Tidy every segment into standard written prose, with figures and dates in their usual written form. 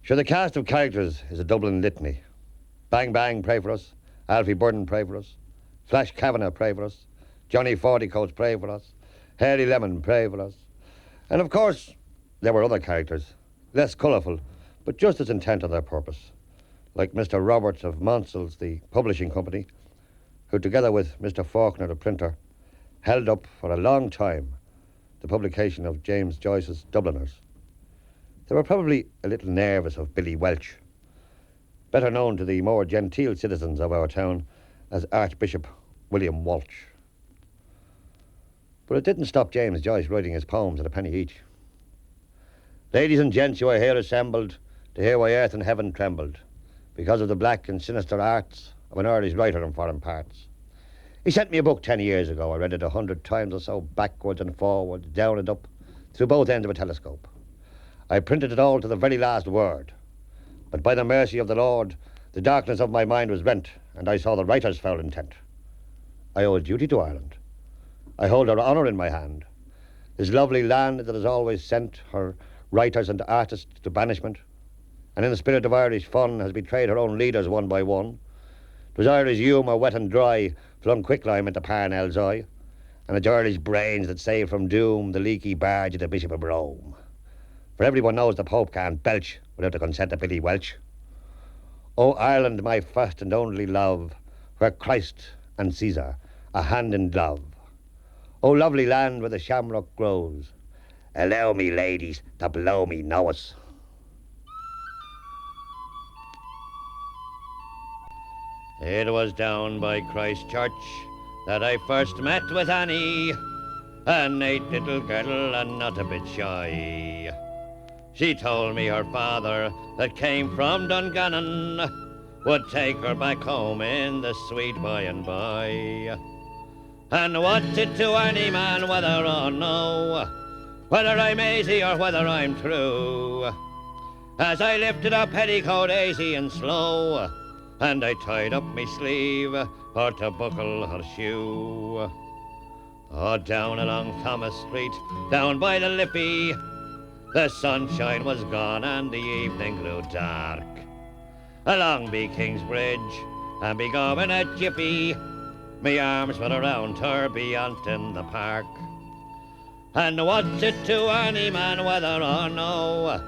Sure, the cast of characters is a Dublin litany. Bang Bang, pray for us. Alfie Burden, pray for us. Flash Kavanagh, pray for us. Johnny Fortycoats, pray for us. Harry Lemon, pray for us. And of course, there were other characters, less colourful, but just as intent on their purpose. Like Mr. Roberts of Monsell's, the publishing company, who together with Mr. Faulkner, the printer, held up for a long time the publication of James Joyce's Dubliners. They were probably a little nervous of Billy Welch, better known to the more genteel citizens of our town as Archbishop William Walsh. But it didn't stop James Joyce writing his poems at a penny each. Ladies and gents, you are here assembled to hear why earth and heaven trembled, because of the black and sinister arts of an Irish writer in foreign parts. He sent me a book 10 years ago. I read it 100 times or so, backwards and forwards, down and up, through both ends of a telescope. I printed it all to the very last word. But by the mercy of the Lord, the darkness of my mind was rent, and I saw the writer's foul intent. I owe a duty to Ireland. I hold her honour in my hand. This lovely land that has always sent her writers and artists to banishment, and in the spirit of Irish fun has betrayed her own leaders one by one. 'Twas Irish humour, wet and dry, flung quicklime into Parnell's eye, and it's Irish brains that saved from doom the leaky barge of the Bishop of Rome. For everyone knows the Pope can't belch without the consent of Billy Welch. O Ireland, my first and only love, where Christ and Caesar are hand in glove. O lovely land where the shamrock grows, allow me, ladies, to blow me nose. It was down by Christ Church that I first met with Annie, a neat little girl and not a bit shy. She told me her father, that came from Dungannon, would take her back home in the sweet by and by. And what's it to any man whether or no, whether I'm easy or whether I'm true? As I lifted her petticoat easy and slow, and I tied up me sleeve for to buckle her shoe. Oh, down along Thomas Street, down by the Liffey, the sunshine was gone and the evening grew dark. Along be Kingsbridge and be going a jiffy, me arms were around her beyond in the park. And what's it to any man whether or no,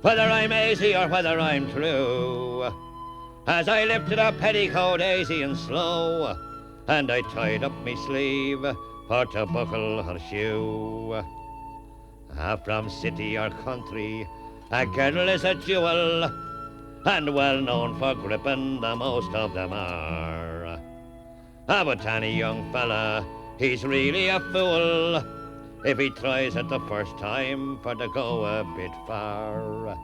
whether I'm easy or whether I'm true? As I lifted her petticoat easy and slow, and I tied up me sleeve for to buckle her shoe. From city or country, a girl is a jewel, and well known for gripping the most of them are. But any young fella, he's really a fool if he tries it the first time for to go a bit far.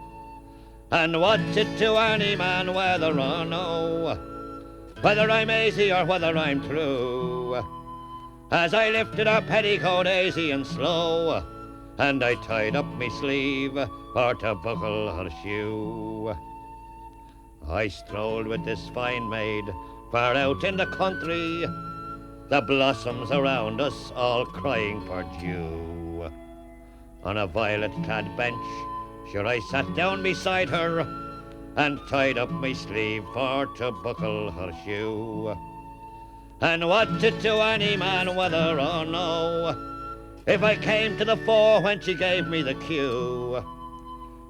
And what's it to any man whether or no, whether I'm easy or whether I'm true? As I lifted her petticoat easy and slow, and I tied up me sleeve for to buckle her shoe. I strolled with this fine maid far out in the country, the blossoms around us all crying for dew. On a violet-clad bench, sure I sat down beside her, and tied up me sleeve for to buckle her shoe. And what's it to any man whether or no, if I came to the fore when she gave me the cue?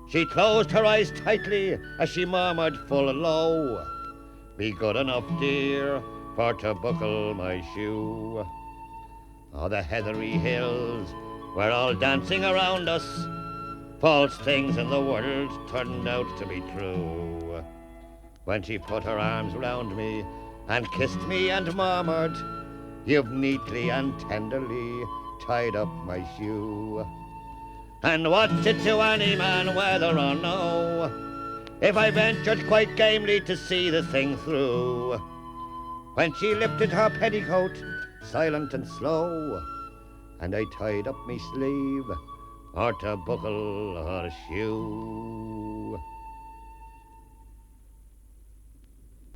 She closed her eyes tightly as she murmured full low, be good enough, dear, for to buckle my shoe. Oh, the heathery hills were all dancing around us, false things in the world turned out to be true. When she put her arms round me and kissed me and murmured, you've neatly and tenderly tied up my shoe. And what's it to any man whether or no, if I ventured quite gamely to see the thing through? When she lifted her petticoat, silent and slow, and I tied up me sleeve or to buckle her shoe.